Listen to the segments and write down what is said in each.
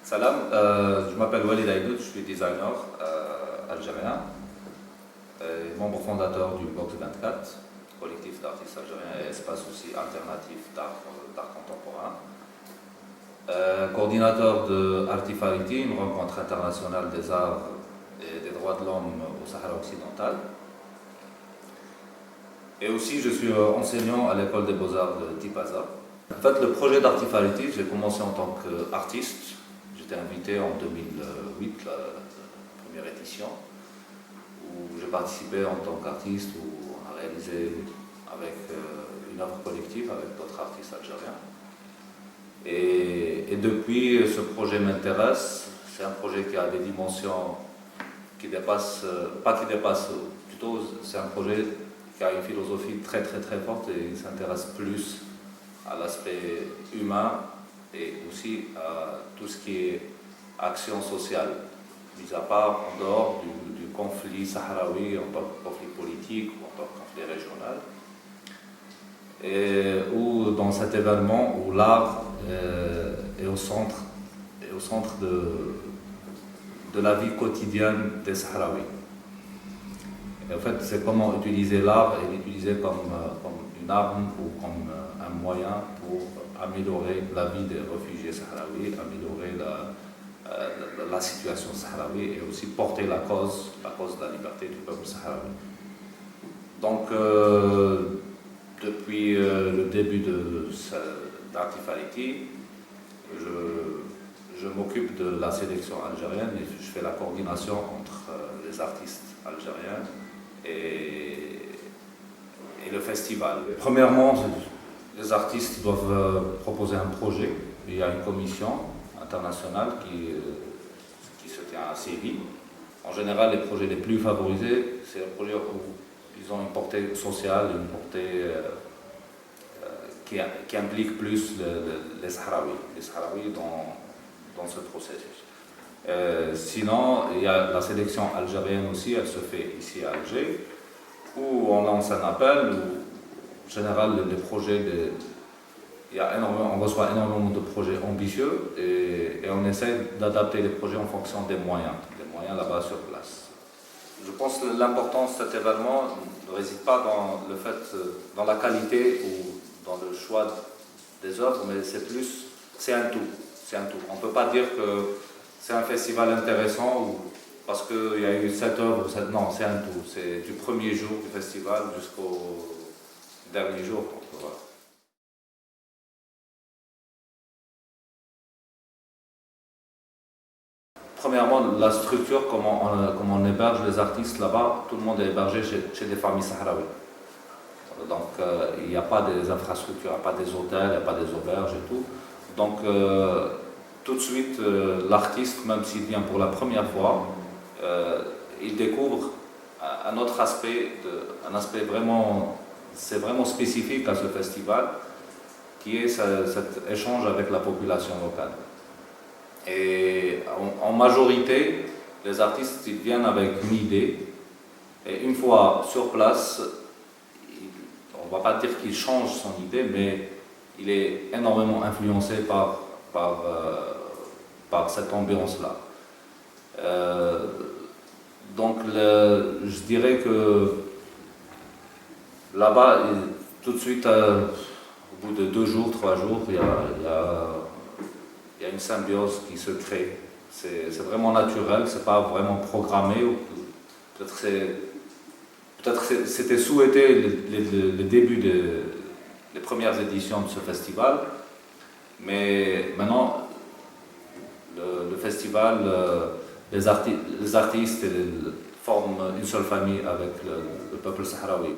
Salam, je m'appelle Walid Aïdoud, je suis designer algérien, et membre fondateur du Box 24, collectif d'artistes algériens et espace aussi alternatif d'art contemporain. Coordinateur de Artifarity, une rencontre internationale des arts et des droits de l'homme au Sahara occidental. Et aussi, je suis enseignant à l'école des beaux-arts de Tipaza. En fait, le projet d'Artifarity, j'ai commencé en tant qu'artiste. J'étais invité en 2008, la première édition, où j'ai participé en tant qu'artiste, où on a réalisé avec une œuvre collective avec d'autres artistes algériens. Et depuis, ce projet m'intéresse. C'est un projet qui a des dimensions qui dépassent, plutôt c'est un projet qui a une philosophie très forte et il s'intéresse plus à l'aspect humain et aussi à tout ce qui est action sociale, mis à part en dehors du conflit sahraoui en tant que conflit politique ou en tant que conflit régional. Et où dans cet événement où l'art est au centre de la vie quotidienne des Sahraouis. Et en fait, c'est comment utiliser l'art et l'utiliser comme une arme ou comme un moyen pour améliorer la vie des réfugiés sahraouis, améliorer la situation sahraoui et aussi porter la cause de la liberté du peuple sahraoui. Donc, depuis le début d'Artifarity, je m'occupe de la sélection algérienne et je fais la coordination entre les artistes algériens et le festival. Premièrement, les artistes doivent proposer un projet. Il y a une commission internationale qui se tient à Séville. En général, les projets les plus favorisés, c'est les projets où ils ont une portée sociale, une portée qui implique plus les Sahraouis dans ce processus. Sinon, il y a la sélection algérienne aussi, elle se fait ici à Alger, où on lance un appel, où en général les projets, on reçoit énormément de projets ambitieux et on essaie d'adapter les projets en fonction des moyens là-bas sur place. Je pense que l'importance de cet événement ne réside pas dans la qualité ou dans le choix des œuvres, mais c'est un tout. On ne peut pas dire que c'est un festival intéressant parce qu'il y a eu 7 œuvres, non, c'est un tout. C'est du premier jour du festival jusqu'au dernier jour. Donc, voilà. Premièrement, la structure, comment on héberge les artistes là-bas, tout le monde est hébergé chez des familles sahraouies. Donc il n'y a pas des infrastructures, il n'y a pas des hôtels, il n'y a pas des auberges et tout. Donc tout de suite, l'artiste, même s'il vient pour la première fois, il découvre un autre aspect, c'est vraiment spécifique à ce festival, qui est cet échange avec la population locale. Et en majorité, les artistes ils viennent avec une idée, et une fois sur place, on ne va pas dire qu'il change son idée, mais il est énormément influencé par cette ambiance-là. Donc je dirais que là-bas, tout de suite, au bout de 2 jours, 3 jours, il y a une symbiose qui se crée. C'est vraiment naturel, c'est pas vraiment programmé. Peut-être c'était souhaité le début des premières éditions de ce festival, mais maintenant le festival, les artistes forment une seule famille avec le peuple sahraoui.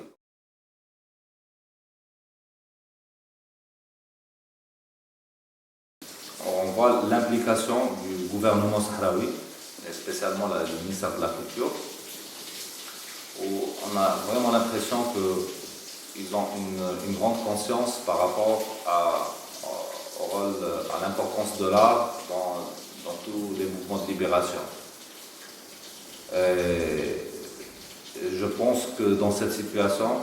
On voit l'implication du gouvernement sahraoui, et spécialement le ministère de la Culture, où on a vraiment l'impression qu'ils ont une grande conscience par rapport au rôle, à l'importance de l'art dans tous les mouvements de libération. Et je pense que dans cette situation,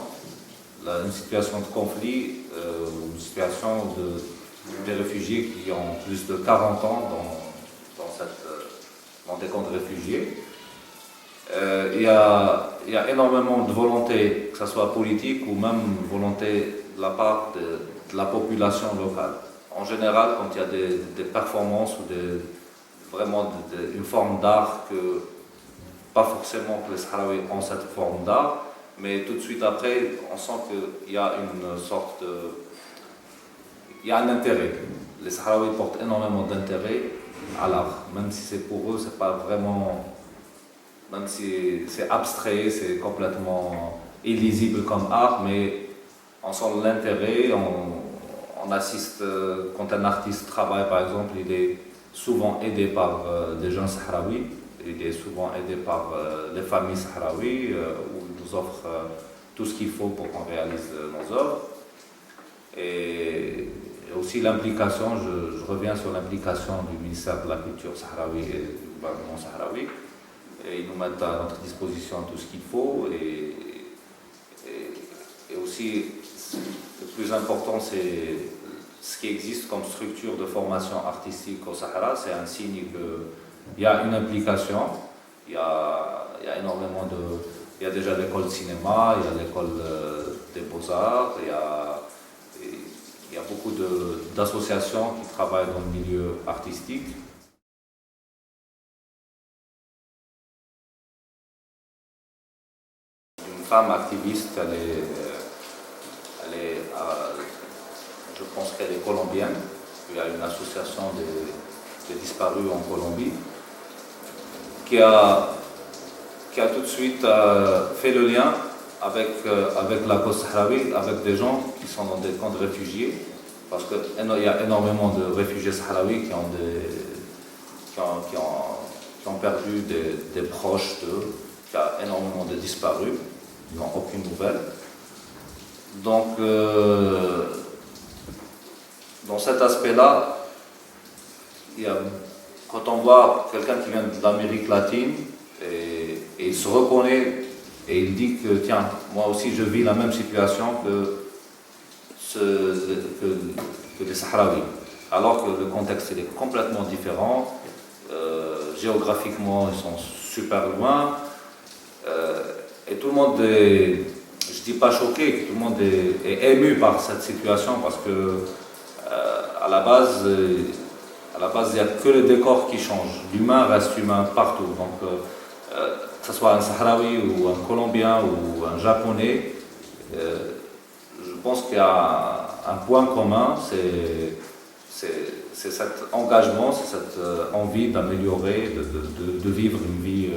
une situation de conflit, une situation des réfugiés qui ont plus de 40 ans dans des camps de réfugiés. Il y a énormément de volonté, que ce soit politique ou même volonté de la part de la population locale. En général, quand il y a des performances ou vraiment une forme d'art que, pas forcément que les Sahraouis ont cette forme d'art, mais tout de suite après, on sent qu'il y a une sorte de... Il y a un intérêt. Les Sahraouis portent énormément d'intérêt à l'art, même si c'est pour eux, c'est pas vraiment... Même si c'est abstrait, c'est complètement illisible comme art, mais on sent l'intérêt, on assiste, quand un artiste travaille par exemple, il est souvent aidé par des gens sahraouis, il est souvent aidé par les familles sahraouis, où ils nous offrent tout ce qu'il faut pour qu'on réalise nos œuvres. Et aussi l'implication, je reviens sur l'implication du ministère de la Culture sahraoui et du gouvernement sahraoui. Et ils nous mettent à notre disposition tout ce qu'il faut. Et aussi, le plus important, c'est ce qui existe comme structure de formation artistique au Sahara. C'est un signe qu'il y a une implication. Il y a énormément de... Il y a déjà l'école de cinéma, il y a l'école des beaux-arts, il y a beaucoup d'associations qui travaillent dans le milieu artistique. Une femme activiste, je pense qu'elle est colombienne. Il y a une association des disparus en Colombie qui a tout de suite fait le lien avec la cause sahraoui, avec des gens qui sont dans des camps de réfugiés, parce qu'il y a énormément de réfugiés sahraouis qui ont perdu des proches d'eux, il y a énormément de disparus, ils n'ont aucune nouvelle. Donc, dans cet aspect-là, quand on voit quelqu'un qui vient de l'Amérique latine, et il se reconnaît et il dit que tiens, moi aussi je vis la même situation que les Sahraouis, alors que le contexte il est complètement différent, géographiquement ils sont super loin, et tout le monde est, je dis pas choqué, tout le monde est ému par cette situation parce que à la base il n'y a que le décor qui change, l'humain reste humain partout. Donc, que ce soit un Sahraoui ou un Colombien ou un Japonais, je pense qu'il y a un point commun, c'est cet engagement, c'est cette envie d'améliorer, de vivre une vie,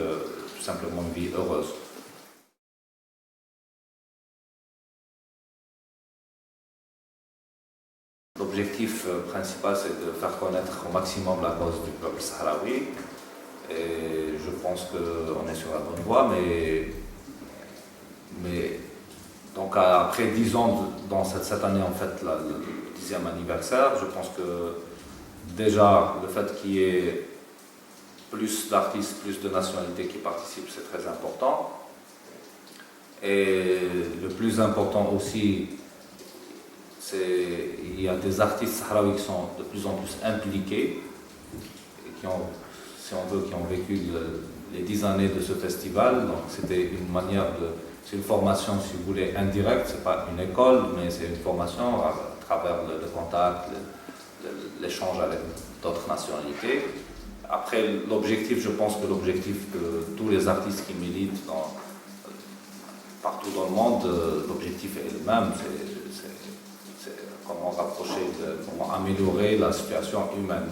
tout simplement une vie heureuse. L'objectif principal, c'est de faire connaître au maximum la cause du peuple sahraoui. Et je pense qu'on est sur la bonne voie, mais donc après 10 ans, dans cette année en fait, le 10e anniversaire, je pense que déjà le fait qu'il y ait plus d'artistes, plus de nationalités qui participent, c'est très important. Et le plus important aussi, il y a des artistes sahraouis qui sont de plus en plus impliqués et qui ont, si on veut, qui ont vécu les 10 années de ce festival. Donc c'était une manière c'est une formation, si vous voulez, indirecte, c'est pas une école, mais c'est une formation à travers le contact, l'échange avec d'autres nationalités. Après, l'objectif, je pense que l'objectif de tous les artistes qui militent partout dans le monde, l'objectif est le même, c'est comment rapprocher, comment améliorer la situation humaine.